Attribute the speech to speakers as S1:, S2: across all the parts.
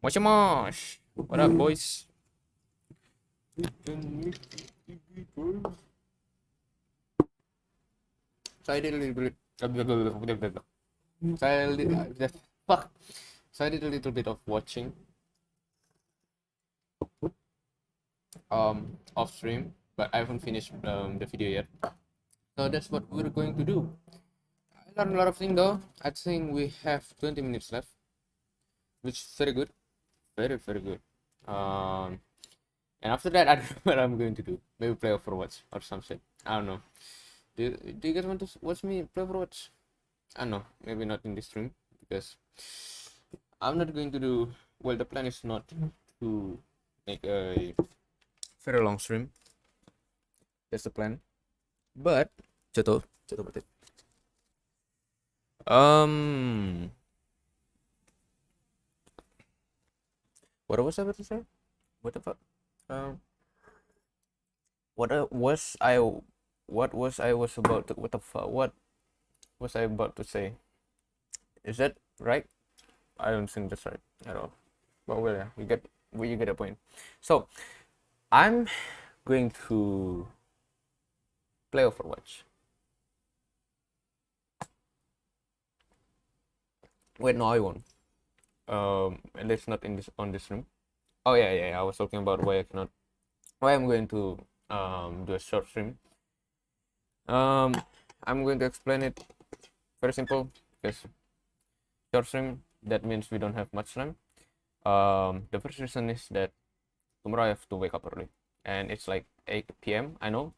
S1: Mosh. What up, boys? So I did a little bit. So I did, fuck. So I did a little bit of watching off stream, but I haven't finished the video yet. So that's what we're going to do. I learned a lot of things though. I think we have 20 minutes left, which is very good, very good. And after that, I don't know what I'm going to do. Maybe play Overwatch or some shit. I don't know. Do you guys want to watch me play Overwatch? I don't know. Maybe not in this stream because I'm not going to do. Well, the plan is not to make a very long stream. That's the plan. But jatuh betul. What was I about to say? What the fuck? What was I about to say? Is that right? I don't think that's right at all. But well, yeah, you get a point. So I'm going to play Overwatch. Wait, no, I won't. At least not in this on this room. Oh yeah. I was talking about why I'm going to do a short stream. I'm going to explain it very simple because short stream, that means we don't have much time. The first reason is that tomorrow I have to wake up early, and it's like 8 p.m. I know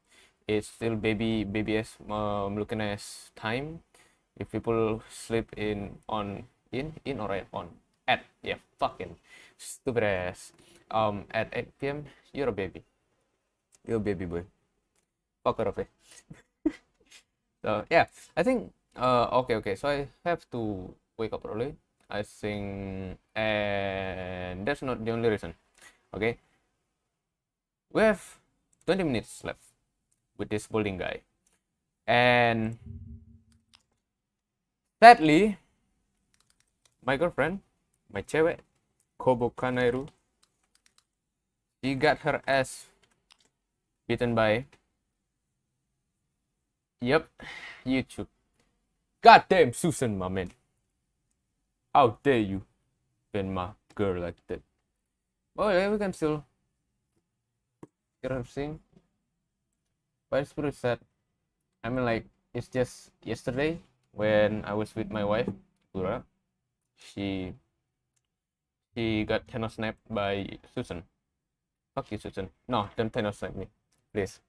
S1: it's still baby as looking as time. If people sleep in or on at fucking stupid ass at 8 p.m. you're a baby boy, fuck off. So yeah, I think okay, so I have to wake up early, I think, and that's not the only reason. Okay, we have 20 minutes left with this bowling guy, and sadly my girlfriend, my cewek, Kobo Kanairu, she got her ass beaten by YouTube. Goddamn Susan, my man. How dare you ban my girl like that? Oh yeah, we can still get her sing. But it's pretty sad. I mean, like, it's just yesterday when I was with my wife, Gura. She got Thanos sniped by Susan. Fuck you, Susan. No, don't Thanos snipe me, please.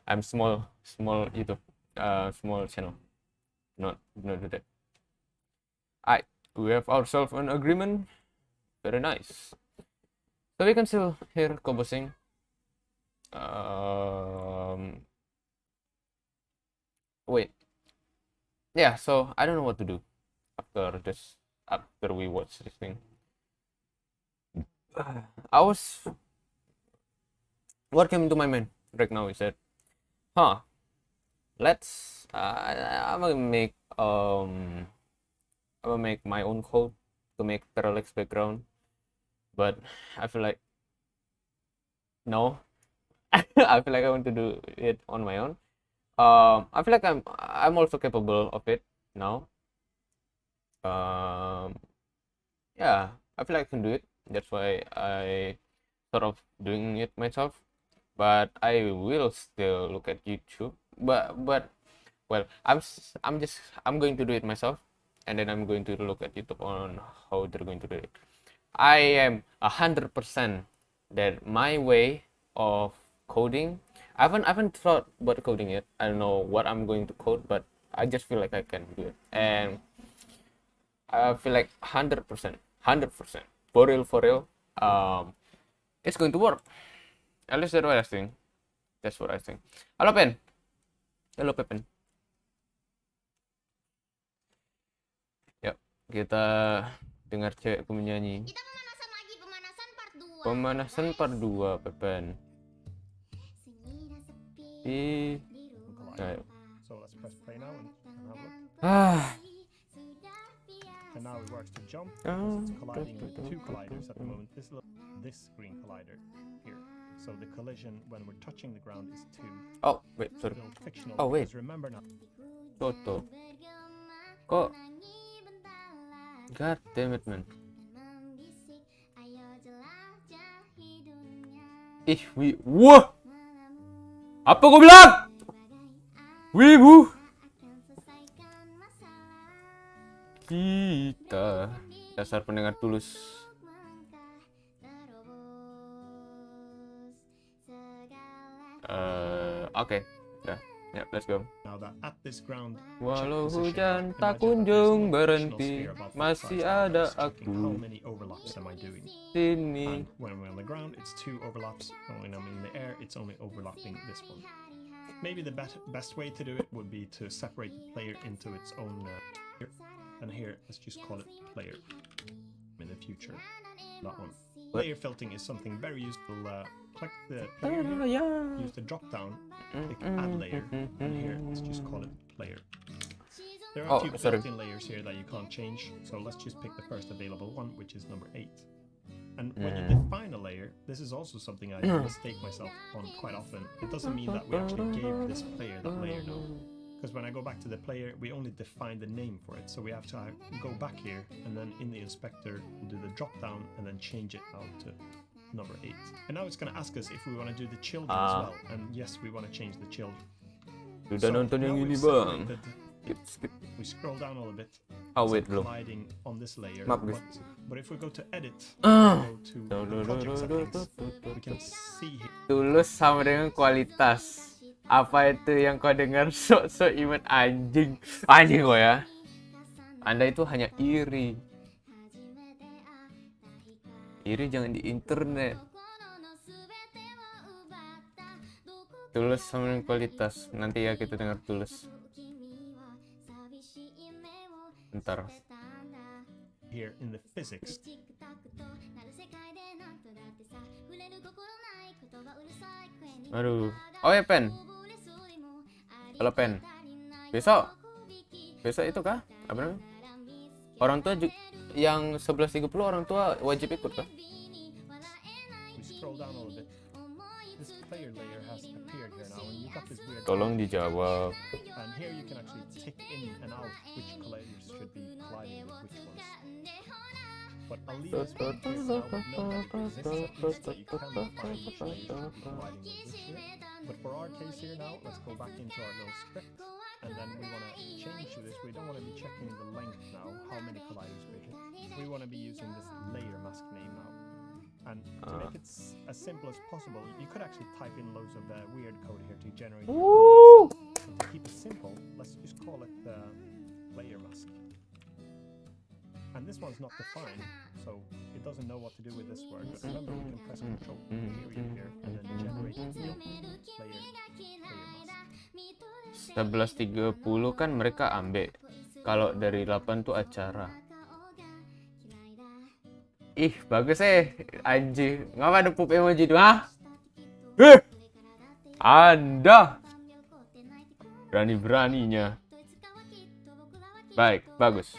S1: I'm small YouTube, small channel. Not do that. Alright, we have ourselves an agreement. Very nice. So we can still hear Kobo sing. Wait. Yeah, so I don't know what to do after we watch this thing. What came to my mind right now is that, let's I'm gonna make my own code to make parallax background, but I feel like no. I feel like I want to do it on my own. I feel like I'm also capable of it now. Yeah, I feel like I can do it. That's why I sort of doing it myself. But I will still look at YouTube. But well, I'm going to do it myself, and then I'm going to look at YouTube on how they're going to do it. I am 100% that my way of coding. I haven't thought about coding yet. I don't know what I'm going to code, but I just feel like I can do it, and I feel like 100%, for real. It's going to work. At least that's what I think. That's what I think. Halo Pen. Halo Pepen. Yuk, kita dengar cewekku menyanyi.
S2: Kita pemanasan lagi, pemanasan part 2.
S1: Pemanasan part 2, Pepen.
S3: So let's press play now and have a look. and now it works to jump because it's colliding with two colliders at the moment. This green collider here. So the collision when we're touching the ground is 2.
S1: Oh wait, sorry.
S3: Still fictional.
S1: Oh, wait.
S3: Because remember now.
S1: Toto. Kok? God damn it, man. Wah! Apa gua bilang? Wibu. Kita dasar pendengar tulus. Oke. Udah. Ya, let's go.
S3: Now that at this ground,
S1: Walau
S3: check position,
S1: hujan
S3: imagine
S1: tak
S3: that
S1: kunjung
S3: there's no
S1: berhenti,
S3: fictional sphere above the
S1: masih
S3: size.
S1: ada
S3: Just checking how
S1: aku
S3: many overlaps am I doing?
S1: sini.
S3: And when we're on the ground, it's 2 overlaps. And when I'm in the air, it's only overlapping this one. Maybe the best way to do it would be to separate the player into its own and here, let's just call it player in the future. That one. Layer filtering is something very useful. Click the player here, use the drop down, click add layer, and here, let's just call it player. There are a few built-in layers here that you can't change, so let's just pick the first available one, which is number 8. And when you define a layer, this is also something I mistake myself on quite often. It doesn't mean that we actually gave this player that layer now. Because when I go back to the player, we only define the name for it. So we have to go back here, and then in the inspector, we'll do the drop down, and then change it out to number 8. And now it's going to ask us if we want to do the children as well. And yes, we want to change the children.
S1: Sudah nonton yang ini, Bang. Skip.
S3: We scroll down a little bit.
S1: Oh wait, belum.
S3: Colliding on this layer.
S1: Maaf, guys.
S3: But if we go to edit, go to project settings, we can see here.
S1: Tulus sama dengan kualitas. Apa itu yang kau dengar? Sok-sok iman anjing. Anjing kau ya. Anda itu hanya iri. Iri jangan di internet. Tulus sama dengan kualitas. Nanti ya kita dengar tulus. Ntar.
S3: Here in the physics.
S1: Aduh. Oh ya, Pen. Halo, Pen. Besok itu kah? Apa namanya? Orang tua yang 11.30 orang tua wajib ikut kah?
S3: We scroll down a little bit. This player layer has appeared here now, and you got this weird.
S1: Tolong dijawab.
S3: And here you can actually tick in and out which colliders should be colliding with which ones. But I'll leave this one here now, but know that it exists at least that you can find which layers should be colliding with which here. But for our case here now, let's go back into our little script, and then we want to change to this. We don't want to be checking the length now, how many colliders we hit. We want to be using this layer mask name now. And to make it as simple as possible, you could actually type in loads of weird code here to generate. And to keep it simple, let's just call it the layer mask. And this one's not defined, so it doesn't know what to do with this word. But remember, we can press Control period here and then generate the layer mask.
S1: 11.30 kan mereka ambek. Kalau dari 8 tuh acara. Ih, bagus anjing. Ngapa ada pup emoji tuh, ha? Anda berani-beraninya. Baik, bagus.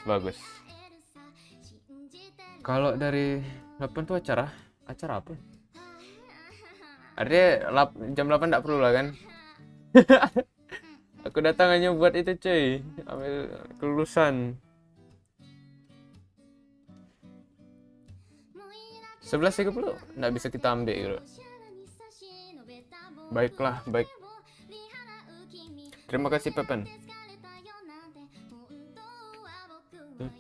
S1: Kalau dari 8 tuh acara apa? Artinya jam 8 enggak perlu lah kan? Aku datang hanya buat itu, cuy. Ambil kelulusan. 11.30 nggak bisa kita ambil gitu. Baiklah, baik. Terima kasih, Pepen.
S3: And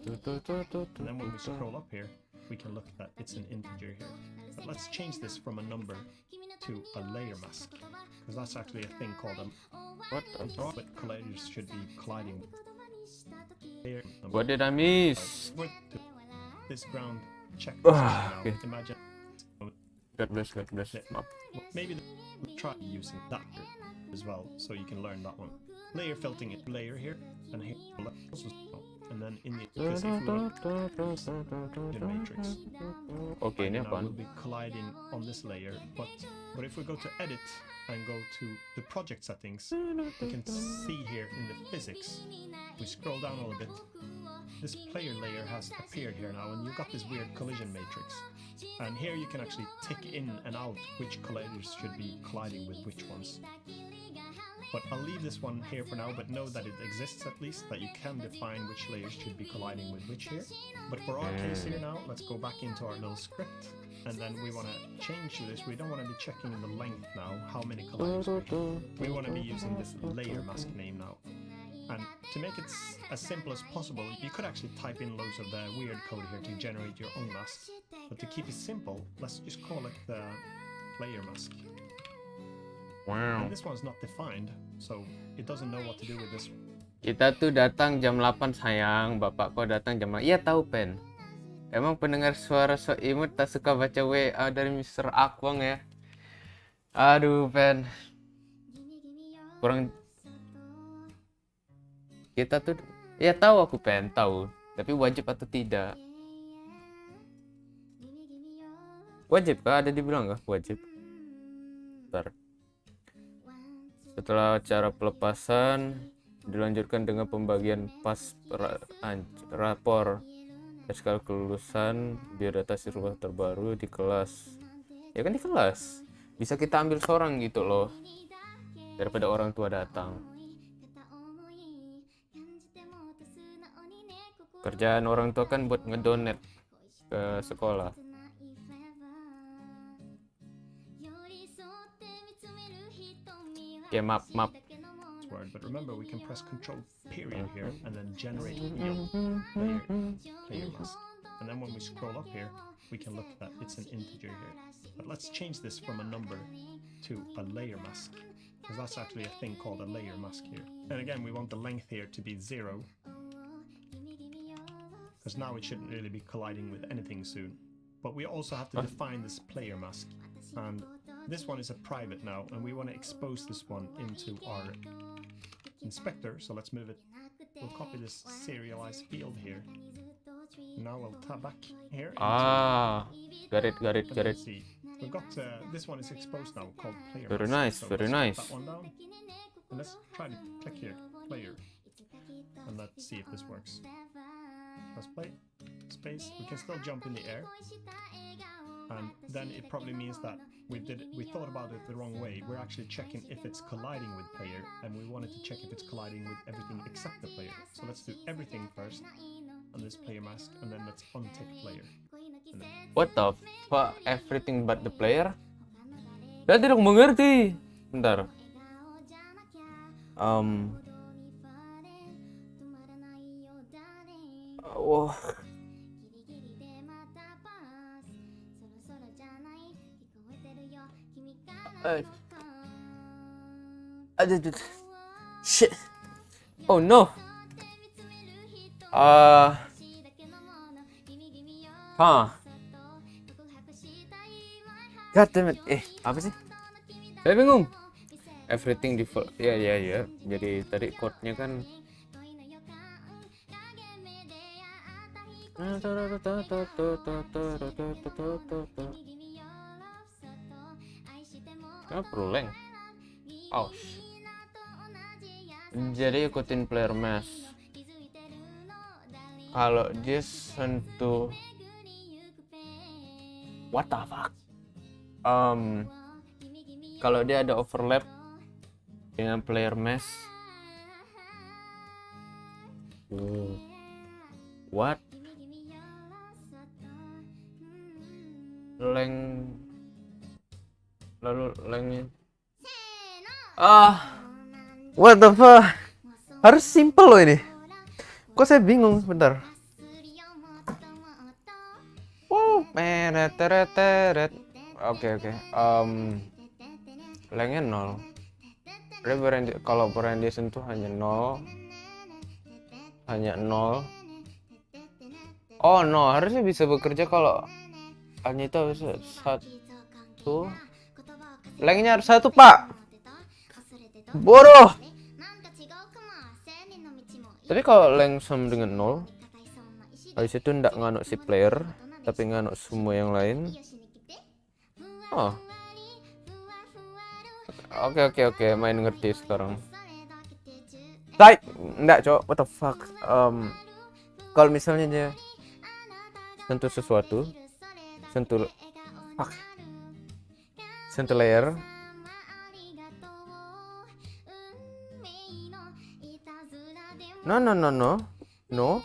S3: then when we scroll up here, we can look that it's an integer here. But let's change this from a number to a layer mask, because that's actually a thing called a what colliders should be colliding with.
S1: What did I miss?
S3: This ground check this now.
S1: Okay.
S3: Imagine.
S1: God bless. Maaf.
S3: Maybe try using that here as well, so you can learn that one. Layer filtering it layer here and here. And then in the because if we look the matrix,
S1: okay, ini apaan?
S3: we'll be colliding on this layer. But if we go to edit and go to the project settings, we can see here in the physics. We scroll down a little bit, this player layer has appeared here now, and you've got this weird collision matrix. And here you can actually tick in and out which colliders should be colliding with which ones. But I'll leave this one here for now, but know that it exists at least, that you can define which layers should be colliding with which here. But for our case here now, let's go back into our little script, and then we want to change this. We don't want to be checking in the length now, how many colliders. We want to be using this layer mask name now. And to make it as simple as possible, you could actually type in loads of the weird code here to generate your own mask. But to keep it simple, let's just call it the player mask.
S1: Wow.
S3: And this one's not defined, so it doesn't know what to do with this.
S1: Kita tuh datang jam 8 sayang, bapak kau datang jam 8. Iya tahu Pen. Emang pendengar suara so imut tak suka baca WA dari Mr. Akwang ya? Aduh Pen. Kurang. Kita tuh, ya tahu aku Pen, tahu. Tapi wajib atau tidak? Wajib kah? Ada dibilang kah? Wajib. Bentar. Setelah acara pelepasan dilanjutkan dengan pembagian rapor skala kelulusan biodata siswa terbaru di kelas. Ya kan di kelas. Bisa kita ambil seorang gitu loh. Daripada orang tua datang. Kerjaan orang tua kan buat ngedonate ke sekolah. Okay, map.
S3: But remember, we can press Control period here and then generate your player mask. And then when we scroll up here, we can look that it's an integer here. But let's change this from a number to a layer mask, because that's actually a thing called a layer mask here. And again, we want the length here to be 0, because now it shouldn't really be colliding with anything soon. But we also have to define this player mask, and this one is a private now, and we want to expose this one into our inspector. So let's move it. We'll copy this serialized field here. Now we'll tab back here.
S1: Got it.
S3: See, we've got this one is exposed now, called player
S1: Very
S3: mask.
S1: nice,
S3: So
S1: very
S3: let's
S1: nice.
S3: put that one down. And let's try to click here, player, and let's see if this works. Press play, space. We can still jump in the air, and then it probably means that we thought about it the wrong way. We're actually checking if it's colliding with player, and we wanted to check if it's colliding with everything except the player. So let's do everything first on this player mask, and then let's untick player. And then
S1: What the fuck? Everything but the player? Saya tidak mengerti. Bentar. Wah. Shit. Oh no. God damn it. Apa sih? Saya bingung. Everything default. Ya. Jadi tadi code-nya kan perlu length. Ouch. Jadi ikutin player mask. Kalau dia sentuh, what the fuck? Kalau dia ada overlap dengan player mask, what? Lalu lengthnya. What the fuck? Harus simple loh ini. Kok saya bingung sebentar. Wow, teret. Oke. Lengthnya 0. Kalau berani sentuh hanya 0. Oh no, harusnya bisa bekerja kalau hanya itu harus 1. Lengthnya harus 1, Pak. Bodoh. Tapi kalau length sama dengan 0, habis itu ndak nganuk si player, tapi nganuk semua yang lain. Oh. Oke, main ngerti sekarang. Ndak, Cok. What the fuck? kalau misalnya dia sentuh sesuatu, sentuh layer, no.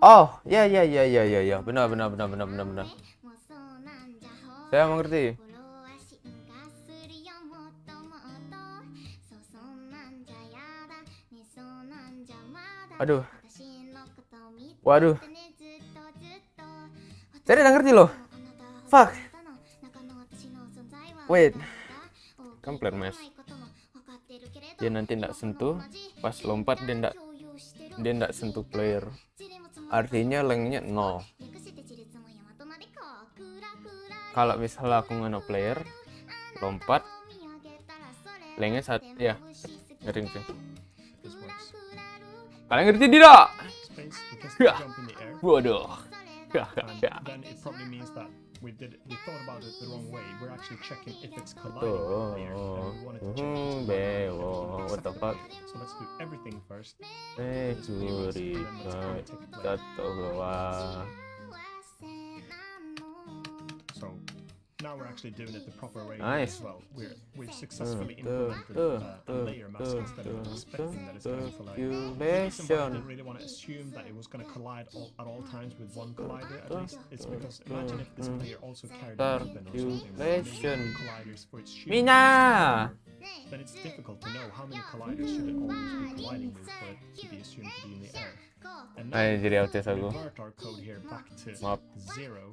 S1: Oh, ya, benar. Saya mengerti. Aduh. Waduh. Saya udah ngerti loh. Fuck. Wait. Complete mess. Dia nanti nggak sentuh, pas lompat dia nggak sentuh player. Artinya lengthnya 0. Kalau misalnya aku nge player, lompat, lengthnya 1, ya. Ngerti.
S3: This works.
S1: Kalian ngerti tidak?
S3: Space, because
S1: Yeah.
S3: jump in the air.
S1: Waduh.
S3: And then it probably means that we thought about it the wrong way. We're actually checking if it's colliding with the player, and we wanted to check if it's colliding with the
S1: What the fuck?
S3: So let's do everything first.
S1: Curi satu bawah.
S3: So now we're actually doing it the proper way
S1: Nice.
S3: as well. We've successfully implemented a layer mask instead of expecting that it's going to collide. The reason why I didn't really want to assume that it was going to collide at all times with one collider at least is because imagine if this player also carried a weapon or something, maybe colliders for its shield.
S1: Mina.
S3: Then it's difficult to know how many colliders should it always be colliding with for it to be assumed to be in the air. And now
S1: Jadi
S3: we
S1: autis aku.
S3: convert our code here back to
S1: Maaf.
S3: 0,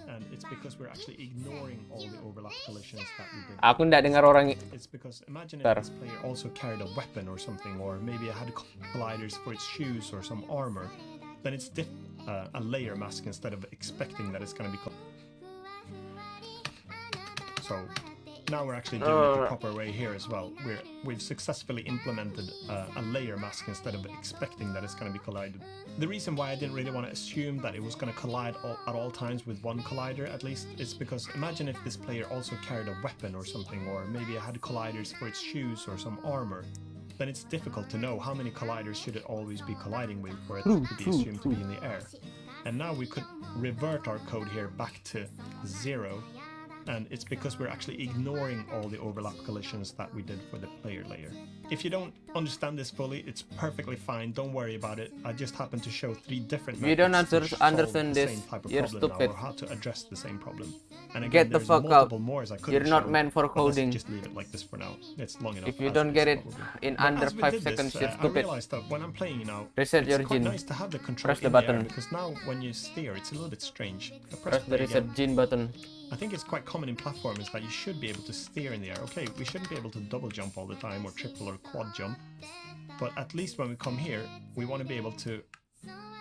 S3: and it's because we're actually ignoring all the overlap collisions that we did.
S1: Aku nggak dengar orang.
S3: It's because imagine
S1: Bentar.
S3: if this player also carried a weapon or something, or maybe it had colliders for its shoes or some armor, then it's a layer mask instead of expecting that it's going to be. So now we're actually doing it the proper way here as well. We've successfully implemented a layer mask instead of expecting that it's going to be collided. The reason why I didn't really want to assume that it was going to collide at all times with one collider at least is because imagine if this player also carried a weapon or something, or maybe it had colliders for its shoes or some armor, then it's difficult to know how many colliders should it always be colliding with for it to be assumed to be in the air. And now we could revert our code here back to 0, and it's because we're actually ignoring all the overlap collisions that we did for the player layer. If you don't understand this fully, it's perfectly fine, don't worry about it. I just happen to show 3 different
S1: You don't
S3: methods to solve
S1: understand
S3: the
S1: this,
S3: same type of
S1: you're
S3: problem now,
S1: stupid.
S3: or how to address the same problem. And
S1: Get
S3: again,
S1: the
S3: there's
S1: fuck
S3: multiple
S1: up.
S3: more as I could
S1: You're
S3: have
S1: not
S3: shown,
S1: meant for
S3: but let's
S1: coding.
S3: just leave it like this for now. It's long enough.
S1: If you
S3: as
S1: don't
S3: is,
S1: get it
S3: probably.
S1: in
S3: But
S1: under
S3: as we
S1: 5
S3: did
S1: seconds,
S3: this,
S1: you're
S3: I
S1: stupid.
S3: realized that when I'm playing now,
S1: Reset
S3: it's
S1: your
S3: quite
S1: gene.
S3: nice to have the control
S1: Press the
S3: in the air,
S1: button.
S3: because now when you steer, it's a little bit strange. I
S1: Press the
S3: play
S1: reset
S3: again.
S1: gene button.
S3: I think it's quite common in platforms that you should be able to steer in the air. Okay, we shouldn't be able to double jump all the time, or triple or quad jump, but at least when we come here, we want to be able to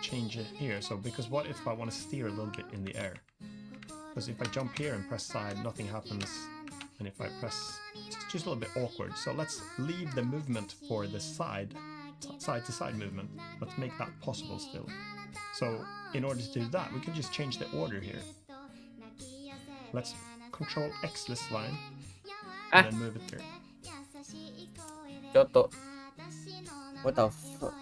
S3: change it here. So because what if I want to steer a little bit in the air? Because if I jump here and press side, nothing happens, and if I press, it's just a little bit awkward. So let's leave the movement for the side to side movement. Let's make that possible still. So in order to do that, we can just change the order here. Let's control X this line and then move it here.
S1: Joto. What the fuck?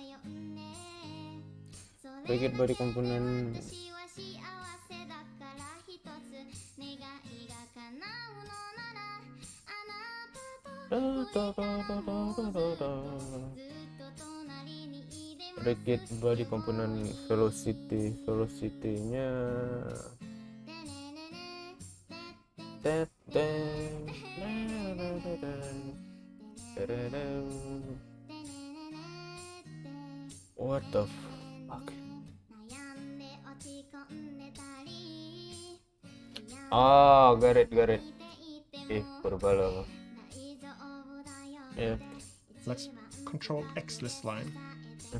S1: Rigid body component. Rigid body component velocity-nya what the fuck? Oh, got it. Berbala. Yeah.
S3: Let's control X this line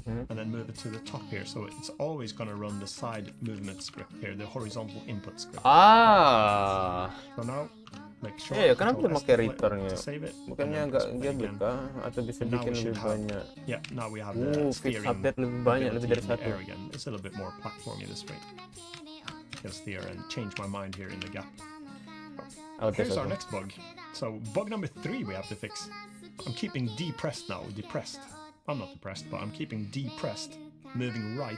S3: and then move it to the top here. So it's always going to run the side movement script here, the horizontal input script.
S1: Ah.
S3: So now, make sure.
S1: Iya, kenapa dia
S3: Control S
S1: pakai
S3: to
S1: return-nya?
S3: save it.
S1: Bukannya
S3: and then
S1: agak
S3: press play
S1: gabut
S3: again.
S1: kah? Atau bisa
S3: Now
S1: bikin
S3: we should
S1: lebih
S3: have-
S1: banyak?
S3: Yeah, now we have the
S1: Fix
S3: steering
S1: update lebih banyak, lebih dari
S3: ability in the
S1: satu.
S3: air again. It's a little bit more platformy this way. Just steer and change my mind here in the gap.
S1: Oh,
S3: Here's our
S1: aku.
S3: next bug. So bug number 3 we have to fix. I'm keeping D pressed now. Depressed. I'm not depressed, but I'm keeping D pressed, moving right,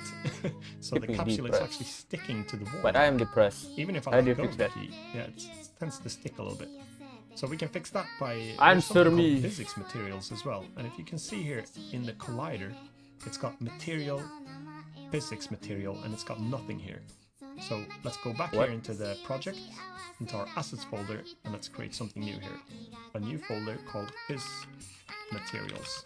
S3: so the
S1: Keeping D
S3: capsule is
S1: pressed.
S3: actually sticking to the wall.
S1: But I am depressed.
S3: Even if I
S1: How do
S3: let
S1: you
S3: go
S1: fix
S3: of the
S1: that?
S3: key, yeah, it tends to stick a little bit. So we can fix that by there's
S1: Answer
S3: something
S1: me.
S3: called physics materials as well. And if you can see here in the collider, it's got material, physics material, and it's got nothing here. So let's go back
S1: What?
S3: here into the project, into our assets folder, and let's create something new here. A new folder called phys materials.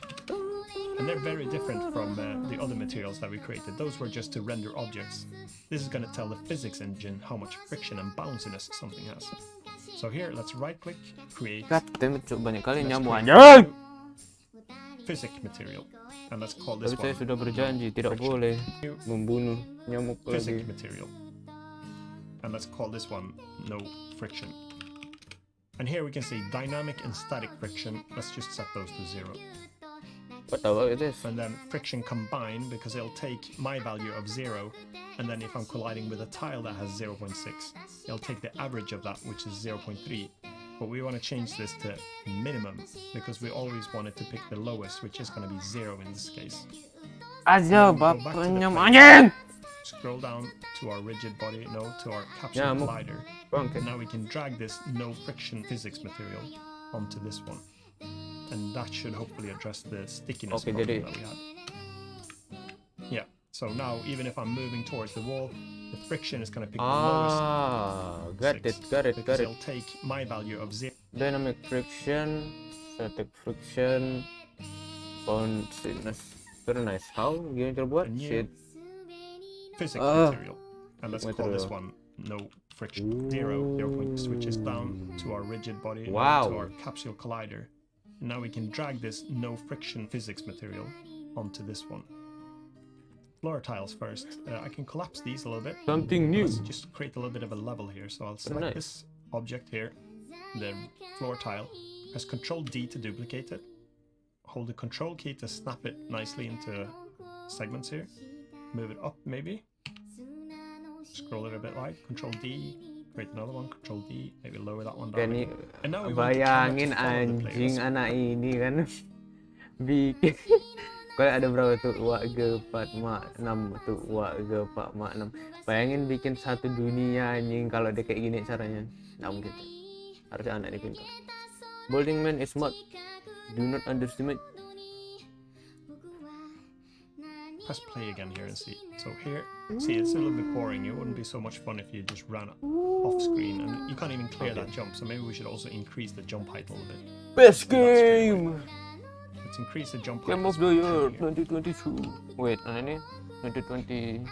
S3: And they're very different from the other materials that we created. Those were just to render objects. This is going to tell the physics engine how much friction and bounciness something has. So here, let's right-click, create.
S1: God damn it, banyak kali
S3: Let's
S1: nyamuk
S3: create
S1: anjing.
S3: physics material, and let's call this
S1: Tapi saya
S3: one
S1: sudah berjanji tidak
S3: friction.
S1: boleh membunuh nyamuk
S3: Physics
S1: lagi.
S3: material, and let's call this one no friction. And here we can see dynamic and static friction. Let's just set those to 0.
S1: What the fuck is this?
S3: And then friction combine, because it'll take my value of 0, and then if I'm colliding with a tile that has 0.6, it'll take the average of that, which is 0.3. But we want to change this to minimum, because we always wanted to pick the lowest, which is going to be 0 in this case.
S1: Aja
S3: Then go back to
S1: bapak
S3: the
S1: nyamuk
S3: plate.
S1: anjing.
S3: Scroll down to our rigid body, to our capsule
S1: Nyamuk.
S3: collider.
S1: Bangke.
S3: And now we can drag this no friction physics material onto this one. And that should hopefully address the stickiness
S1: Okay,
S3: problem
S1: jadi-
S3: that we had. Yeah, so now even if I'm moving towards the wall, the friction is going to pick the lowest
S1: Got it,
S3: 6,
S1: got it,
S3: because
S1: got it.
S3: it'll take my value of 0.
S1: Dynamic friction, static friction, bounciness. Very nice. How? Gimana cara buat?
S3: And you-
S1: Shit.
S3: Physics
S1: Ah.
S3: material. And let's call this
S1: Material.
S3: one no friction. 0 point switches down to our rigid body,
S1: Wow.
S3: to our capsule collider. Now we can drag this no friction physics material onto this one. Floor tiles first. I can collapse these a little bit.
S1: Something new.
S3: Let's just create a little bit of a level here. So I'll select
S1: nice.
S3: this object here, the floor tile. Press Control D to duplicate it. Hold the Control key to snap it nicely into segments here. Move it up maybe. Scroll it a bit right. Control D. Create another one. Control D. Maybe lower that one down.
S1: Kan
S3: And now we want the camera to
S1: bayangin
S3: follow the player.
S1: anjing anak ini kan bikin kalau ada berapa tuh wak ge 4 mak 6 tuh wak ge 4 mak 6 bayangin bikin satu dunia anjing kalau dia kayak gini caranya nggak mungkin harusnya anak ini pintar. Balding man is smart, do not underestimate.
S3: Press play again here and see. So here, see, it's a little bit boring. It wouldn't be so much fun if you just ran off screen, and you can't even clear that jump. So maybe we should also increase the jump height a little bit.
S1: Best
S3: Do that straight
S1: game,
S3: away. Let's increase the jump height.
S1: game of
S3: as
S1: the
S3: we
S1: year
S3: can here.
S1: 2022. Wait, ini 2020.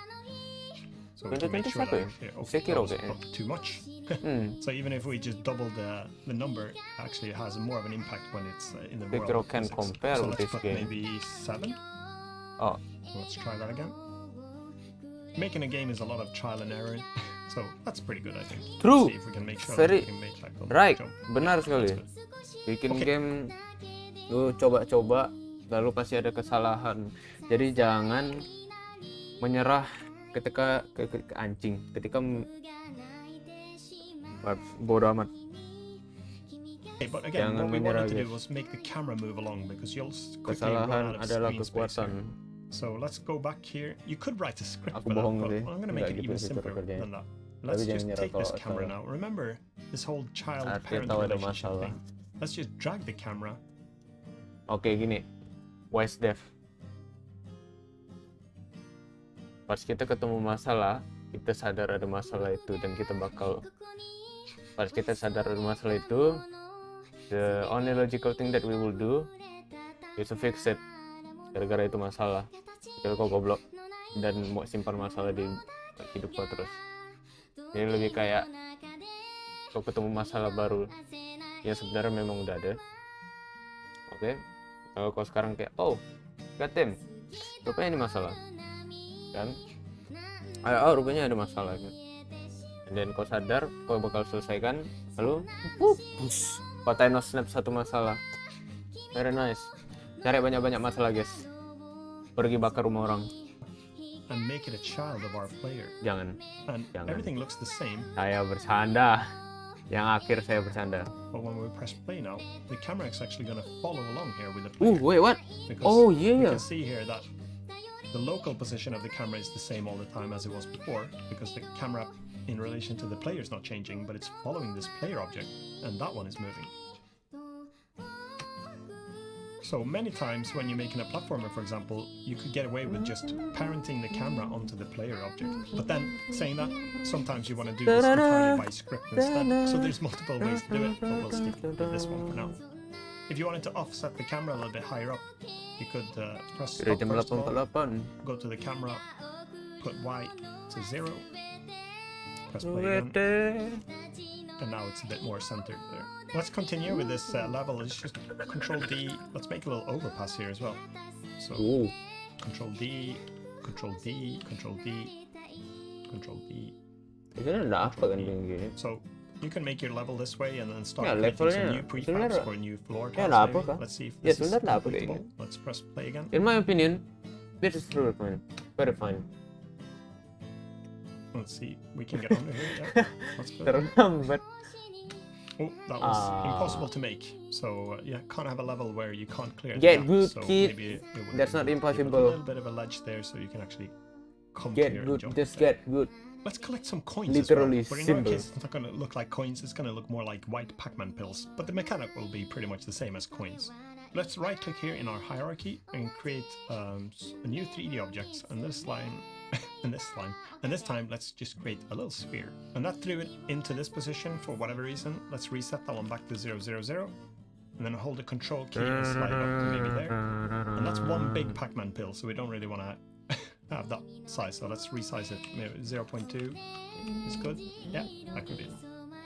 S3: So we can make sure
S1: 2021
S3: that
S1: ya?
S3: yeah,
S1: Saya kira
S3: that was
S1: kayaknya.
S3: up too much.
S1: Hmm.
S3: So even if we just double the number, actually it has more of an impact when it's in the
S1: They
S3: world of
S1: can
S3: physics.
S1: compare
S3: So
S1: with
S3: let's
S1: this
S3: put
S1: game.
S3: maybe 7.
S1: Oh,
S3: Let's try that again. Making a game is a lot of trial and error, so that's pretty good, I think.
S1: True.
S3: Let's see if we can make sure
S1: Very
S3: that we can make like a
S1: right,
S3: jump.
S1: benar sekali.
S3: That's good.
S1: Bikin
S3: Oke.
S1: game lu coba-coba lalu pasti ada kesalahan. Jadi jangan menyerah ketika ke anjing, ketika bodoh amat.
S3: Okay, but again,
S1: Jangan
S3: what we
S1: menyerah,
S3: wanted to do
S1: guys.
S3: was make the camera move along because you'll quickly run
S1: Kesalahan
S3: out of
S1: adalah
S3: screen space
S1: kekuatan.
S3: here. So let's go back here. You could write a script
S1: Aku
S3: for that,
S1: bohong
S3: but
S1: sih.
S3: I'm going to make
S1: Nggak
S3: it even
S1: gitu sih
S3: simpler
S1: cara kerjanya.
S3: than that. Let's
S1: jangan
S3: just
S1: nyerah
S3: take this
S1: kalau
S3: camera
S1: salah.
S3: now. Remember this whole
S1: Artinya
S3: child-parent
S1: tahu ada
S3: relationship
S1: masalah.
S3: thing. Let's just drag the camera.
S1: Oke, gini. Wise dev. Pas kita ketemu masalah, kita sadar ada masalah itu dan kita bakal pas kita sadar ada masalah itu, the only logical thing that we will do is to fix it. Gara-gara itu masalah. Kalau kau goblok dan mau simpan masalah di hidup kau terus. Jadi lebih kayak kau ketemu masalah baru yang sebenarnya memang udah ada. Oke. Kalau kau sekarang kayak, oh, gatem, rupanya ini masalah, kan? Oh, rupanya ada masalah, kan? Dan kau sadar, kau bakal selesaikan, lalu, patahin snap satu masalah. Very nice. Cari banyak-banyak masalah, guys. Pergi bakar rumah orang.
S3: And make it a child of our player.
S1: Jangan.
S3: And
S1: Jangan.
S3: everything looks the same.
S1: Saya bercanda. Yang akhir saya bercanda.
S3: But when we press play now, the camera is actually going to follow along here with the player.
S1: Wait, what?
S3: Because
S1: Oh,
S3: we
S1: yeah.
S3: can see here that the local position of the camera is the same all the time as it was before, because the camera in relation to the player is not changing, but it's following this player object, and that one is moving. So many times when you're making a platformer, for example, you could get away with just parenting the camera onto the player object. But then, saying that, sometimes you want to do this entirely by script instead. So there's multiple ways to do it, but we'll stick with this one for now. If you wanted to offset the camera a little bit higher up, you could press stop
S1: Jam
S3: first of all,
S1: 8.48.
S3: go to the camera, put Y to 0, press play again, and now it's a bit more centered there. Let's continue with this level. It's just Control D. Let's make a little overpass here as well. So
S1: Oh.
S3: Control D, Control D, Control D, Control D.
S1: Itu ada apa kan yang gini?
S3: So you can make your level this way and then start
S1: Yeah,
S3: creating some
S1: levelnya
S3: new prefabs
S1: sebenarnya-
S3: for new floor
S1: ya,
S3: tiles.
S1: ada apa
S3: Maybe.
S1: kah?
S3: Let's see if
S1: Ya,
S3: this is
S1: sebenarnya ada apa kayak
S3: completable.
S1: ini.
S3: Let's press play again.
S1: In my opinion, this is really fine. Very fine.
S3: Let's see. We can get under here. Yeah. Let's go.
S1: Terlambat.
S3: Oh, that was impossible to make. So yeah, can't have a level where you can't clear the
S1: Get
S3: gap.
S1: good,
S3: So
S1: kid.
S3: maybe it would
S1: That's
S3: be
S1: not
S3: give it
S1: impossible.
S3: A little bit of a ledge there, so you can actually come
S1: Get
S3: here
S1: good.
S3: and jump.
S1: Just
S3: there.
S1: get good.
S3: Let's collect some coins
S1: Literally
S3: as well. But in
S1: simple.
S3: our case, it's not going to look like coins. It's going to look more like white Pac-Man pills. But the mechanic will be pretty much the same as coins. Let's right-click here in our hierarchy and create a new 3D object. And this line, and this line, and this time let's just create a little sphere. And that threw it into this position for whatever reason. Let's reset that one back to 0, 0, 0. And then hold the control key and slide it up to maybe there. And that's one big Pac-Man pill, so we don't really want to have that size. So let's resize it. Maybe 0.2 is good. Yeah, that could be enough.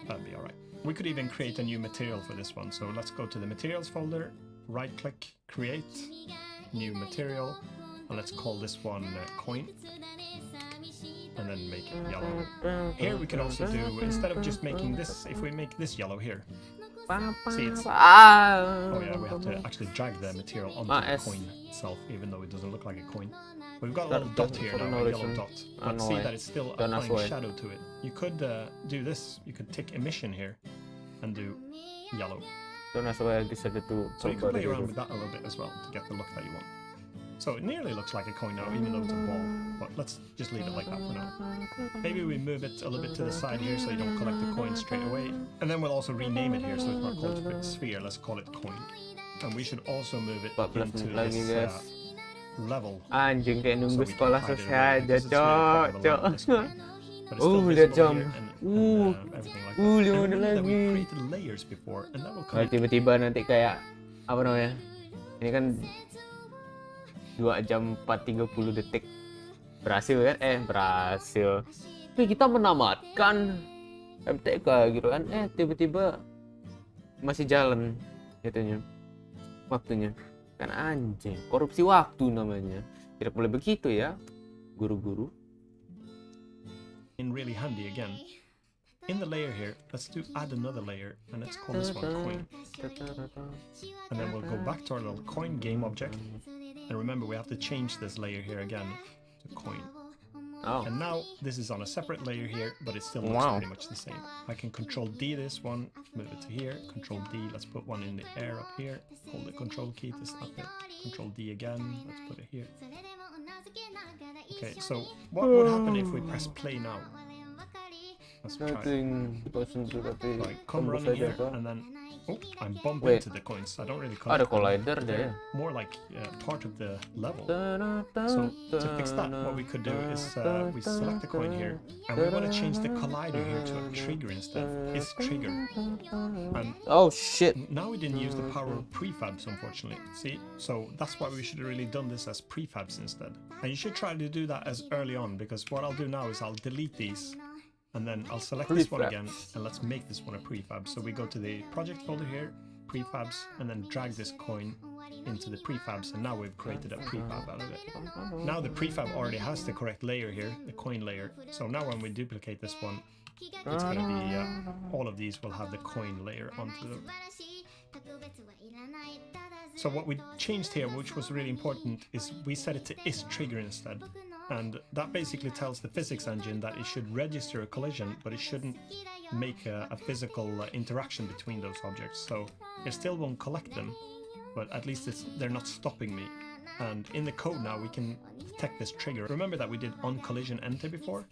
S3: That'd be all right. We could even create a new material for this one. So let's go to the materials folder, right click, create, new material, and let's call this one coin. And then make it yellow. Here we can also do, instead of just making this, if we make this yellow here, see it's, oh yeah, we have to actually drag the material onto the coin itself, even though it doesn't look like a coin. We've got a little dot here now, a yellow dot. But see that it's still applying shadow to it. You could do this, you could tick emission here and do yellow. So you can play around with that a little bit as well to get the look that you want. So it nearly looks like a coin now, even though it's a ball. But let's just leave it like that for now. Maybe we move it a little bit to the side here so you don't collect the coin straight away. And then we'll also rename it here so it's not called sphere, let's call it coin. And we should also move it into this level.
S1: Anjing kayak nunggu
S3: So we
S1: sekolah
S3: can hide it
S1: selesai
S3: away
S1: aja,
S3: because it's really
S1: cok,
S3: part of the
S1: cok.
S3: level at this point. But it's still
S1: Lihat
S3: visible
S1: jam.
S3: here and everything like that. And
S1: 5 menit
S3: remember that we
S1: lagi.
S3: created layers before, and that will
S1: Kalau
S3: come.
S1: tiba-tiba nanti kayak apa namanya? Ini kan 2 jam 4:30 detik. Berhasil kan? Berhasil. Tapi kita menamatkan MTK gitu kan. Tiba-tiba masih jalan itunya. Waktunya. Kan anjing, korupsi waktu namanya. Tidak boleh begitu ya, guru-guru.
S3: In really handy again. In the layer here, let's add another layer, and let's call this one coin. And then we'll go back to our little coin game object. And remember, we have to change this layer here again to coin.
S1: Oh.
S3: And now this is on a separate layer here, but it still looks pretty much the same. I can Control D this one, move it to here, Control D, let's put one in the air up here, hold the Control key to snap it, Control D again, let's put it here. Okay, so what would happen if we press play now? Let's try it. Like, come running here, and then, oh, I'm bumping into the coins. I don't really
S1: Ada
S3: collect them.
S1: collider deh ya.
S3: They're more like part of the level. So to fix that, what we could do is we select the coin here, and we want to change the collider here to a trigger instead. It's trigger. And
S1: Oh shit.
S3: now we didn't use the power of prefabs, unfortunately. See, so that's why we should have really done this as prefabs instead. And you should try to do that as early on, because what I'll do now is I'll delete these. And then I'll select this one again, and let's make this one a prefab. So we go to the project folder here, prefabs, and then drag this coin into the prefabs, and now we've created a prefab out of it. Now the prefab already has the correct layer here, the coin layer. So now when we duplicate this one, it's going to be, all of these will have the coin layer onto them. So what we changed here, which was really important, is we set it to is trigger instead. And that basically tells the physics engine that it should register a collision, but it shouldn't make a physical interaction between those objects. So it still won't collect them, but at least they're not stopping me. And in the code now, we can detect this trigger. Remember that we did on collision enter before?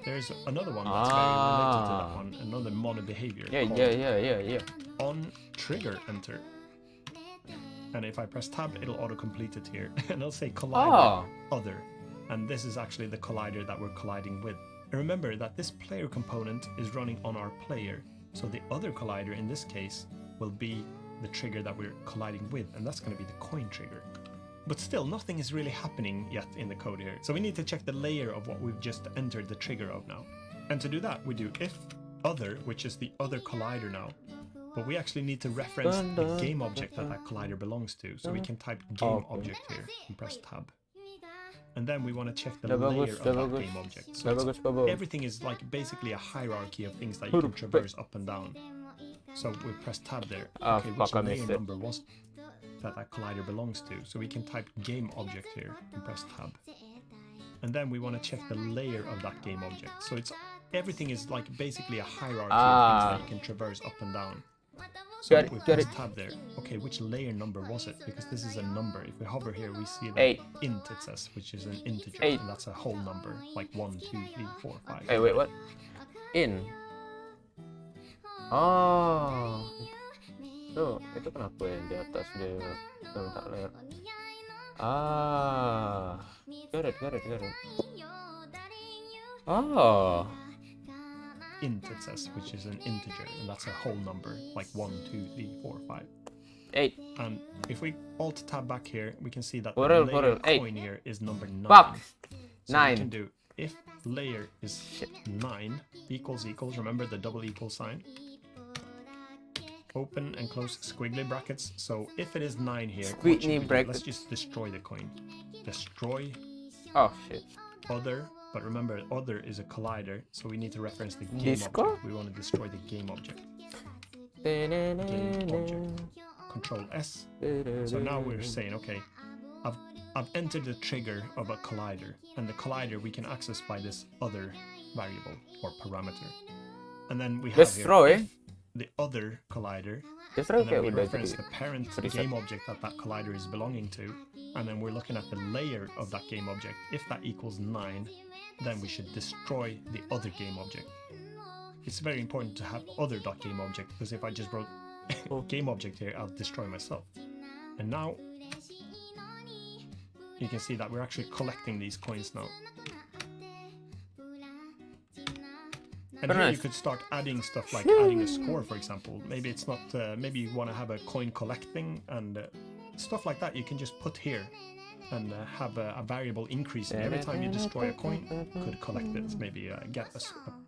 S3: There's another one that's very related to that one, another mono behavior.
S1: Yeah.
S3: On trigger enter. And if I press tab, it'll auto-complete it here. And it'll say collider other. And this is actually the collider that we're colliding with. And remember that this player component is running on our player. So the other collider in this case will be the trigger that we're colliding with. And that's going to be the coin trigger. But still, nothing is really happening yet in the code here. So we need to check the layer of what we've just entered the trigger of now. And to do that, we do if other, which is the other collider now. But we actually need to reference the game object that that collider belongs to. So we can type game object here and press tab. And then we want to check the layer of that game object. So everything is like basically a hierarchy of things that you can traverse up and down. So we press tab there. Okay, which layer number was that collider belongs to? So we can type game object here and press tab. And then we want to check the layer of that game object. So everything is like basically a hierarchy of things that you can traverse up and down. So we press tab there. Okay, which layer number was it? Because this is a number. If we hover here, we see that int it says, which is an integer, and that's a whole number, like 1, 2, 3, 4, 5.
S1: Hey, wait, what? In. Oh. So, itu kenapa yang di atas dia tak layer? Got it.
S3: Int it says, which is an integer, and that's a whole number, like 1, 2, 3, 4, 5.
S1: 8.
S3: And if we alt tab back here, we can see that the
S1: For
S3: layer
S1: real, 8.
S3: coin here is number 9.
S1: Fuck!
S3: So
S1: 9.
S3: we can do if layer is 9 equals, remember the double equal sign? Open and close squiggly brackets. So if it is 9 here, what should we do? Let's just destroy the coin. Destroy.
S1: Oh shit.
S3: Other. But remember, other is a collider, so we need to reference the game object. We want to destroy the game object. Game object. Control S. So now we're saying, okay, I've entered the trigger of a collider, and the collider we can access by this other variable or parameter. And then we have
S1: destroy
S3: here the other collider,
S1: destroy
S3: and then we reference the parent game object that collider is belonging to, and then we're looking at the layer of that game object. If that equals 9, then we should destroy the other game object. It's very important to have other.game object, because if I just wrote game object here, I'll destroy myself. And now you can see that we're actually collecting these coins now. And here you could start adding stuff like adding a score, for example. Maybe it's not, maybe you want to have a coin collecting and stuff like that. You can just put here and have a variable increase. And every time you destroy a coin, you could collect it, maybe get a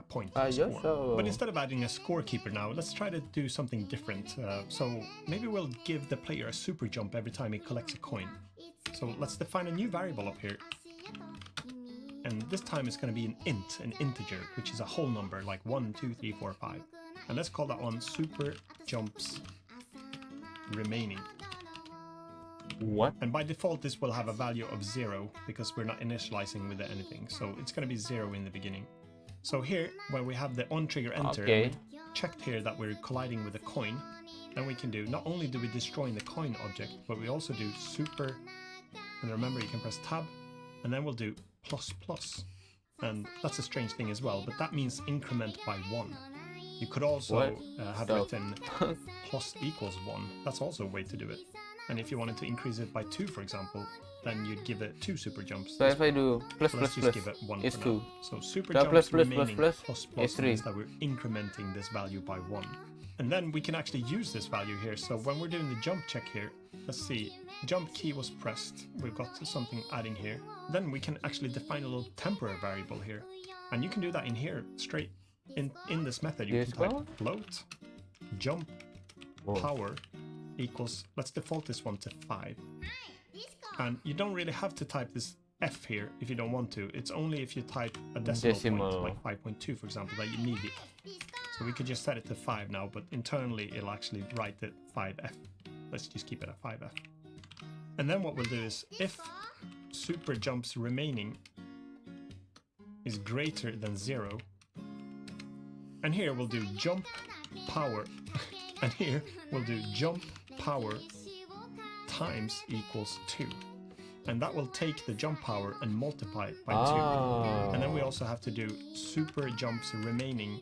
S3: point score. But instead of adding a scorekeeper now, let's try to do something different. So maybe we'll give the player a super jump every time he collects a coin. So let's define a new variable up here. And this time it's going to be an int, an integer, which is a whole number, like 1, 2, 3, 4, 5. And let's call that one super jumps remaining.
S1: What?
S3: And by default, this will have a value of 0 because we're not initializing with anything. So it's going to be 0 in the beginning. So here, when we have the on trigger enter, we checked here that we're colliding with a coin. And we can do, not only do we destroy the coin object, but we also do super. And remember, you can press tab, and then we'll do plus plus. And that's a strange thing as well, but that means increment by 1. You could also have written plus equals 1. That's also a way to do it. And if you wanted to increase it by 2, for example, then you'd give it 2 super jumps.
S1: So if I do plus
S3: so
S1: plus
S3: let's just
S1: plus,
S3: give it 1
S1: it's
S3: for
S1: 2.
S3: now. So super
S1: So
S3: jumps
S1: plus
S3: remaining plus
S1: is 3.
S3: means that we're incrementing this value by 1. And then we can actually use this value here. So when we're doing the jump check here, let's see, jump key was pressed. We've got something adding here. Then we can actually define a little temporary variable here. And you can do that in here, straight in this method. You can type float jump power equals, let's default this one to 5. And you don't really have to type this F here if you don't want to. It's only if you type a decimal point, like 5.2 for example, that you need the F. So we could just set it to 5 now, but internally it'll actually write it 5F. Let's just keep it at 5F. And then what we'll do is if super jumps remaining, is greater than 0. And here we'll do jump power. And here we'll do jump power times equals 2. And that will take the jump power and multiply it by 2. And then we also have to do super jumps remaining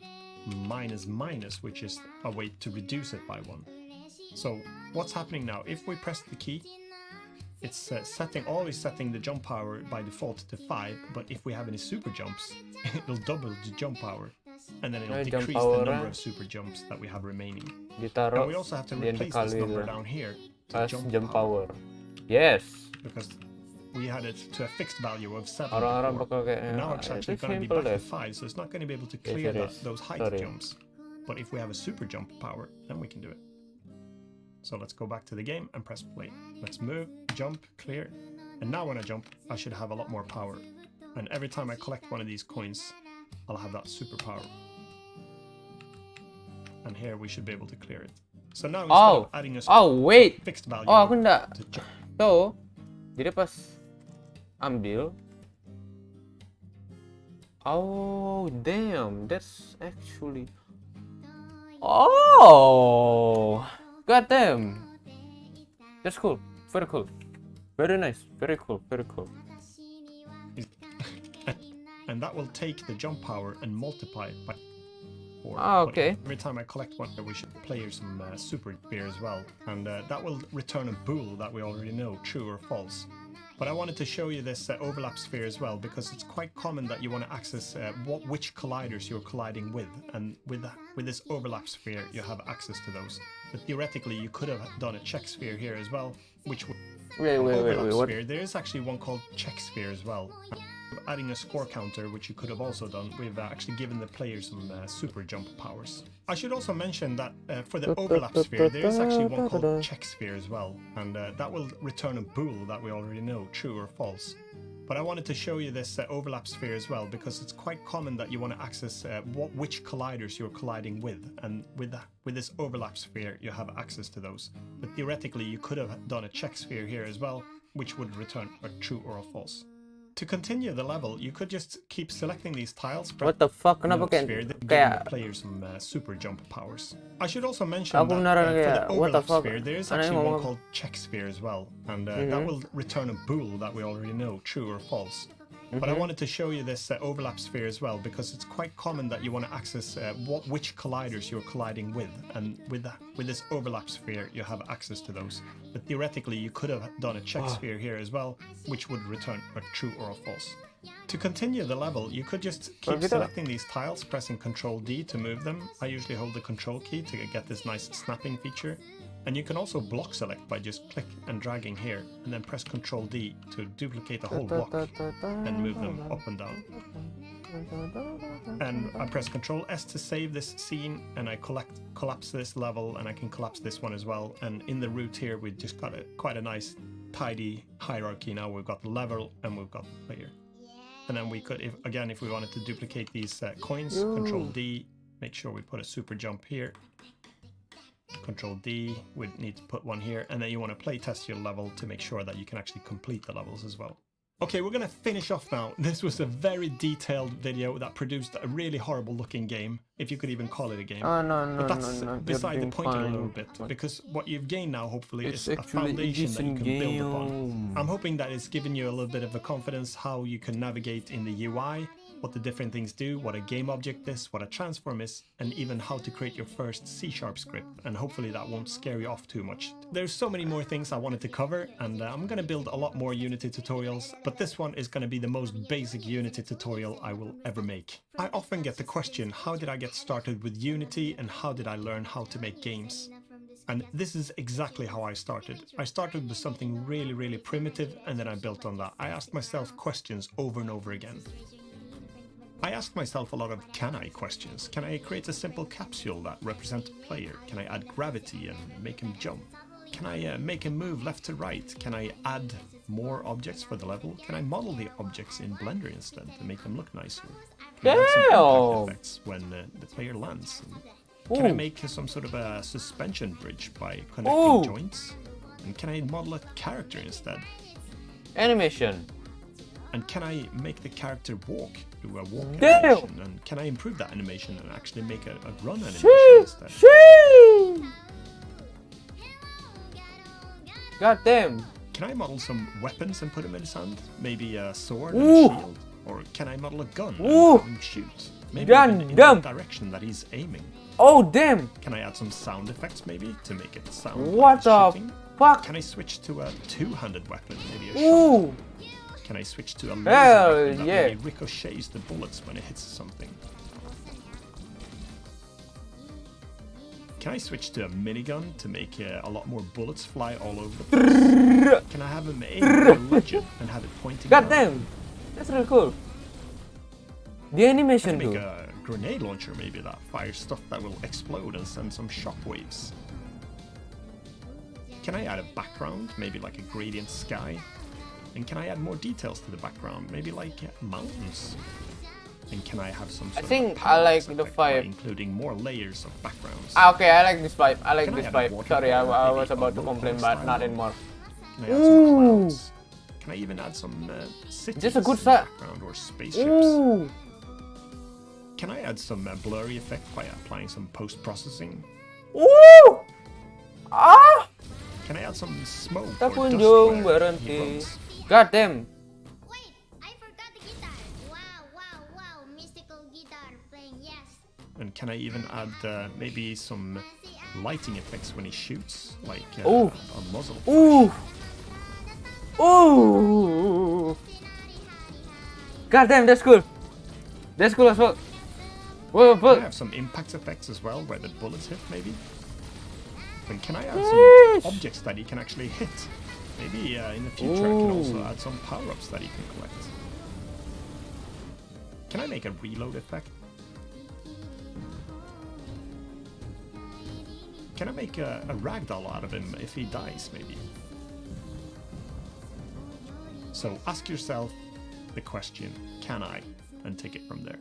S3: minus minus, which is a way to reduce it by 1. So what's happening now? If we press the key, it's always setting the jump power by default to 5, but if we have any super jumps, it'll double the jump power, and then it'll decrease the number of super jumps that we have remaining. And we also have to replace this number down here to jump power.
S1: Yes.
S3: Because we had it to a fixed value of 7
S1: Orang-orang
S3: before.
S1: bakal kayak,
S3: Now it's actually
S1: itu
S3: going to be
S1: simple
S3: back
S1: deh.
S3: to 5, so it's not going to be able to clear those height jumps. But if we have a super jump power, then we can do it. So let's go back to the game and press play. Let's move, jump, clear. And now when I jump, I should have a lot more power. And every time I collect one of these coins, I'll have that super power. And here we should be able to clear it. So now instead of adding a fixed value
S1: aku nggak.
S3: to jump.
S1: So, jadi pas ambil. Oh, damn, that's actually. Oh, god damn. That's cool. Very cool. Very nice. Very cool. Very cool.
S3: And that will take the jump power and multiply it by 4.
S1: Okay.
S3: Every time I collect one, we should play some super spear as well. And that will return a bool that we already know, true or false. But I wanted to show you this overlap sphere as well, because it's quite common that you want to access which colliders you're colliding with. And with this overlap sphere, you have access to those. But theoretically, you could have done a check sphere here as well, which would...
S1: Wait, what?
S3: Sphere. There is actually one called check sphere as well. Adding a score counter, which you could have also done, we've actually given the player some super jump powers. I should also mention that for the overlap sphere, there is actually one called check sphere as well, and that will return a bool that we already know, true or false. But I wanted to show you this overlap sphere as well, because it's quite common that you want to access which colliders you're colliding with, and with this overlap sphere, you have access to those. But theoretically, you could have done a check sphere here as well, which would return a true or a false. To continue the level, you could just keep selecting these tiles.
S1: What the fuck? Kenapa
S3: Giving the player some super jump powers. I should also mention that for the overlap sphere, there is actually one called check sphere as well, and that will return a bool that we already know, true or false. But I wanted to show you this overlap sphere as well, because it's quite common that you want to access which colliders you're colliding with, and with this overlap sphere, you have access to those. But theoretically, you could have done a check sphere here as well, which would return a true or a false. To continue the level, you could just keep selecting these tiles, pressing Ctrl D to move them. I usually hold the Control key to get this nice snapping feature. And you can also block select by just click and dragging here, and then press Ctrl D to duplicate the whole block and move them up and down. And I press Ctrl S to save this scene, and I collapse this level, and I can collapse this one as well. And in the root here, we've just got quite a nice tidy hierarchy now. We've got the level and we've got the player. And then we could, if we wanted to duplicate these coins, Ctrl D, make sure we put a super jump here. Ctrl D, we need to put one here, and then you want to play test your level to make sure that you can actually complete the levels as well. Okay, we're going to finish off now. This was a very detailed video that produced a really horrible looking game, if you could even call it a game. But that's beside the point a little bit, because what you've gained now hopefully is a foundation that you can build upon. I'm hoping that it's given you a little bit of a confidence how you can navigate in the UI, what the different things do, what a game object is, what a transform is, and even how to create your first C# script, and hopefully that won't scare you off too much. There's so many more things I wanted to cover, and I'm going to build a lot more Unity tutorials, but this one is going to be the most basic Unity tutorial I will ever make. I often get the question, how did I get started with Unity, and how did I learn how to make games? And this is exactly how I started. I started with something really, really primitive, and then I built on that. I asked myself questions over and over again. I ask myself a lot of can I questions. Can I create a simple capsule that represents a player? Can I add gravity and make him jump? Can I make him move left to right? Can I add more objects for the level? Can I model the objects in Blender instead to make them look nicer? Can I add some impact effects when the player lands? Can I make some sort of a suspension bridge by connecting joints? And can I model a character instead?
S1: Animation.
S3: And can I make the character walk, do a walk
S1: Damn.
S3: animation? And can I improve that animation and actually make a run animation
S1: Sheesh.
S3: instead?
S1: Sheesh. God damn.
S3: Can I model some weapons and put them in his hand? Maybe a sword
S1: Ooh.
S3: and a shield? Or can I model a gun
S1: Ooh.
S3: and have him shoot? Maybe
S1: Gun,
S3: even in
S1: gun.
S3: the direction that he's aiming.
S1: Oh damn.
S3: Can I add some sound effects maybe to make it sound like
S1: What
S3: it's
S1: the
S3: shooting?
S1: fuck?
S3: Can I switch to a two-handed weapon, maybe a
S1: Ooh.
S3: shotgun? Can I switch to a laser
S1: Hell
S3: weapon that
S1: yeah.
S3: maybe ricochets the bullets when it hits something? Can I switch to a minigun to make a lot more bullets fly all over the place? Can I have him aim at a legend and have it pointing
S1: God
S3: down?
S1: damn. That's really cool. The
S3: I
S1: animation
S3: can make
S1: too.
S3: a grenade launcher maybe that fires stuff that will explode and send some shockwaves. Can I add a background, maybe like a gradient sky? And can I add more details to the background, maybe like mountains? And can I have some sort
S1: think
S3: of
S1: I like
S3: parallax
S1: the
S3: effect by
S1: vibe.
S3: including more layers of backgrounds?
S1: Okay, I like this vibe. I like
S3: Can I
S1: this
S3: add a
S1: vibe.
S3: waterfall,
S1: Sorry, I
S3: maybe
S1: was
S3: a
S1: about to
S3: low
S1: complain,
S3: color
S1: but
S3: style?
S1: not anymore.
S3: Can I add some
S1: Ooh.
S3: clouds? Can I even add some cities
S1: Just a good
S3: in the
S1: start.
S3: background or spaceships?
S1: Ooh.
S3: Can I add some blurry effect by applying some post-processing?
S1: Ooh. Ah.
S3: Can I add some smoke
S1: Tak
S3: or dust
S1: kunjung
S3: where
S1: berhenti.
S3: he runs?
S1: God damn.
S2: Wait, I forgot the guitar. Wow, mystical guitar playing, yes.
S3: And can I even add maybe some lighting effects when he shoots, like
S1: Ooh.
S3: a muzzle
S1: Ooh.
S3: flash?
S1: Ooh. God damn, that's cool. That's cool as well. Whoa,
S3: Can I
S1: whoa.
S3: have some impact effects as well, where the bullets hit, maybe? And can I add
S1: Yeesh.
S3: some objects that he can actually hit? Maybe in the future I can also
S1: Ooh.
S3: add some power-ups that he can collect. Can I make a reload effect? Can I make a ragdoll out of him if he dies, maybe? So ask yourself the question, can I? And take it from there.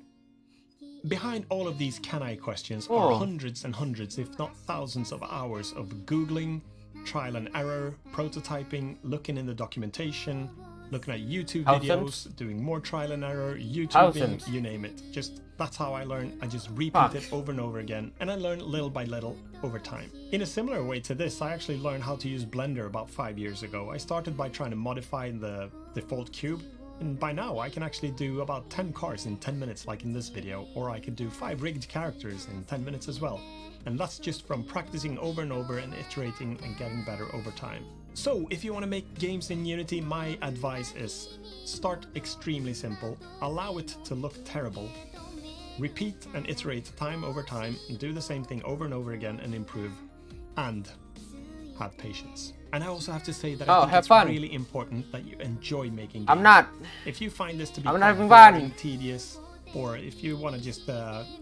S3: Behind all of these can I questions are
S1: Oh.
S3: hundreds and hundreds, if not thousands of hours of Googling, trial and error, prototyping, looking in the documentation, looking at YouTube
S1: Thousands?
S3: videos, doing more trial and error, YouTubing,
S1: Thousands.
S3: you name it. Just that's how I learn. I just repeat
S1: Fuck.
S3: it over and over again, and I learn little by little over time. In a similar way to this, I actually learned how to use Blender about 5 years ago. I started by trying to modify the default cube, and by now I can actually do about 10 cars in 10 minutes like in this video, or I could do 5 rigged characters in 10 minutes as well. And that's just from practicing over and over and iterating and getting better over time. So if you want to make games in Unity, my advice is start extremely simple, allow it to look terrible, repeat and iterate time over time, and do the same thing over and over again and improve, and have patience. And I also have to say that I think
S1: have
S3: it's
S1: fun.
S3: really important that you enjoy making games.
S1: I'm not.
S3: If you find this to be
S1: I'm
S3: quite
S1: not having
S3: boring,
S1: fun.
S3: tedious, or if you want to just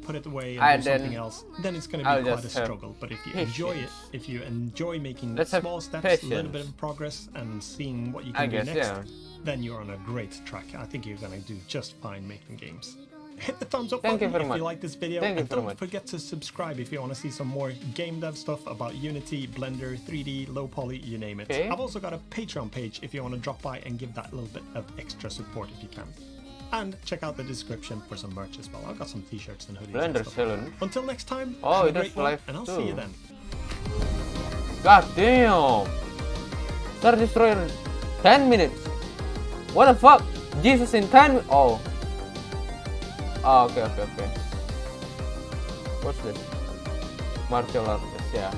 S3: put it away
S1: I
S3: and do
S1: then-
S3: something else, then it's going to
S1: I'll
S3: be quite a
S1: just have
S3: struggle. But if you enjoy it,
S1: patience.
S3: if you enjoy making
S1: Let's have
S3: small steps, a little
S1: patience.
S3: bit of progress, and seeing what you
S1: I
S3: can do
S1: guess,
S3: next,
S1: yeah.
S3: then you're on a great track. I think you're going to do just fine making games. Hit the thumbs up
S1: Thank you
S3: button
S1: very
S3: if
S1: much.
S3: you like this video,
S1: Thank you
S3: and
S1: very
S3: don't
S1: much.
S3: forget to subscribe if you want to see some more game dev stuff about Unity, Blender, 3D, low poly, you name it.
S1: Okay.
S3: I've also got a Patreon page if you want to drop by and give that little bit of extra support if you can. And check out the description for some merch as well. I've got some t-shirts and hoodies and
S1: Blender
S3: stuff.
S1: Salon.
S3: Until next time,
S1: Oh,
S3: have a
S1: it does
S3: great one,
S1: live
S3: and I'll
S1: too.
S3: see you then.
S1: God damn. Star Destroyer 10 minutes. What the fuck? Jesus in 10 minutes. Oh. Oh, okay. What's this? Martial arts, yeah.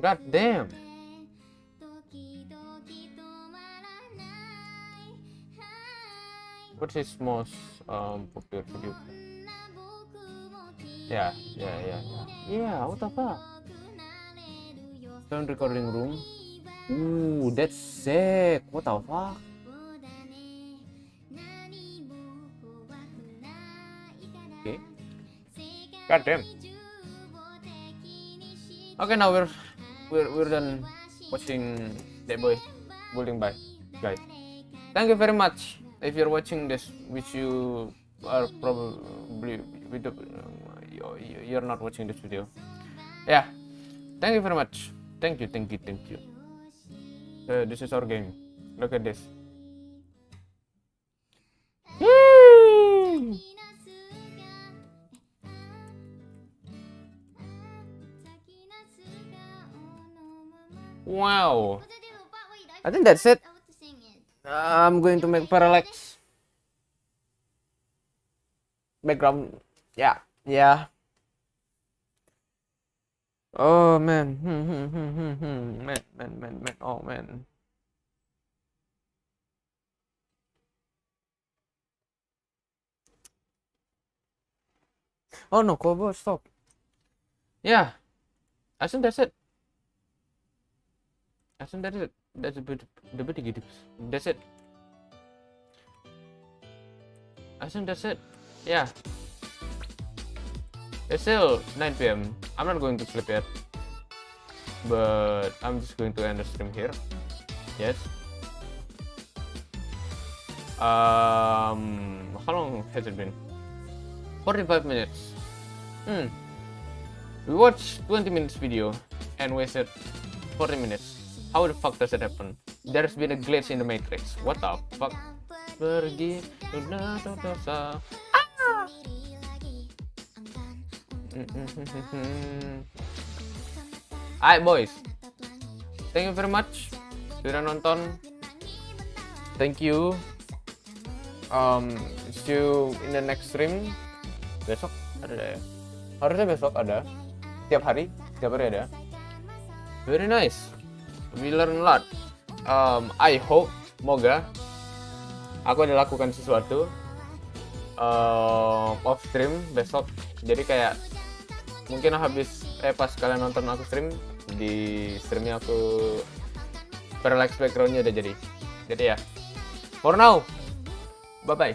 S1: God damn. What's his most popular video? Yeah. Yeah, what the fuck? Sound recording room. Ooh, that's sick. What the fuck? Okay. God damn. Okay, now we're done watching that boy building by guys. Thank you very much if you're watching this, which you are probably you're not watching this video. Yeah. Thank you very much. Thank you. This is our game. Look at this. Woo! Wow. I think that's it. I'm going to make parallax background. Yeah. Oh man. Man. Oh man. Oh no, Kobo, stop. Yeah. I think that's it. That's it. That's a bit the That's it. I think that's it. Yeah. It's still 9 p.m. I'm not going to sleep yet. But I'm just going to end the stream here. Yes. How long has it been? 45 minutes. We watched 20 minutes video and wasted 40 minutes. How the fuck does it happen? There's been a glitch in the matrix. What the fuck? Pergi. Alright boys, thank you very much sudah nonton. Thank you. See you in the next stream. Besok ada ya? Harusnya besok ada. Tiap hari ada. Very nice. We learn a lot. I hope, moga aku ada lakukan sesuatu off stream besok. Jadi kayak mungkin habis pas kalian nonton aku stream, di streamnya aku parallax backgroundnya udah jadi ya. For now, bye bye.